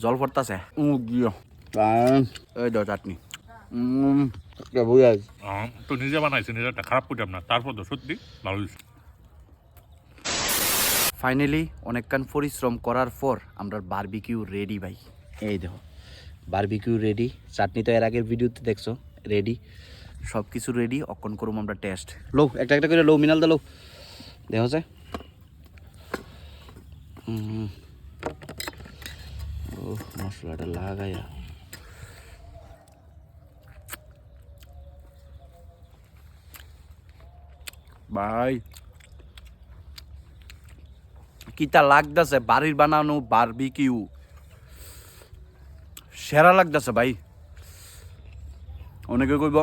জল পড়তাছে গিয়ে এই দাও চাটনি তো নিজে বানাইছে নিজেরটা খারাপ করতাম না, তারপর তো সত্যি ভালো হয়েছে। ফাইনালি অনেকক্ষণ পরিশ্রম করার পর আমরা বারবিকিউ রেডি ভাই। এই দেখো বারবিকিউ রেডি, চাটনি তো এর আগের ভিডিওতে দেখছো রেডি, সব কিছু রেডি। অক্ষণ করুম আমরা টেস্ট। লো একটা একটা করে লো, মিনাল দা লো, দেখো যে ও মশলাটা লাগাইয়া ভাই কিতা লাগতেছে, বাড়ির বানানো বারবিকিউ সেরা লাগতেছে ভাই। অনেকে কইব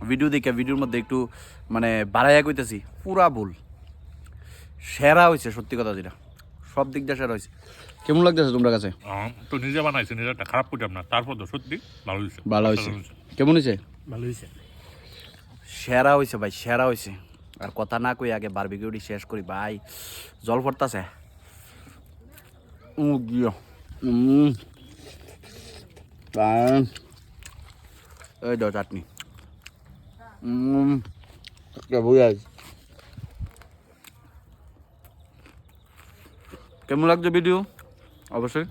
ভিডিও দেখে ভিডিওর মধ্যে একটু মানে বাড়াইয়া কইতেছি, পুরা ভুল। সেরা হয়েছে সত্যি কথা, যেটা সব দিক দিয়ে সেরা হয়েছে। কেমন লাগতেছে তোমার কাছে? তো নিজে বানাইছে নিজেরটা খারাপ করতাম না, তারপর তো সত্যি ভালো হয়েছে। ভালো হয়েছে। কেমন হয়েছে? ভালো হয়েছে, সেরা হয়েছে ভাই, সেরা হয়েছে। আর কথা না কই আগে বারবিকিউটি শেষ করি ভাই, জল পড়তাছে গিয়ে এই দাও চাটনি কেমন লাগছে ভিডিও অবশ্যই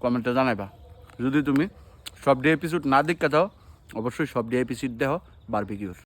কমেন্টে জানাইবা। যদি তুমি সব ডে এপিসোড না দেখতে চাও অবশ্যই সব ডে এপিসোড দেখো বারবিকিউর।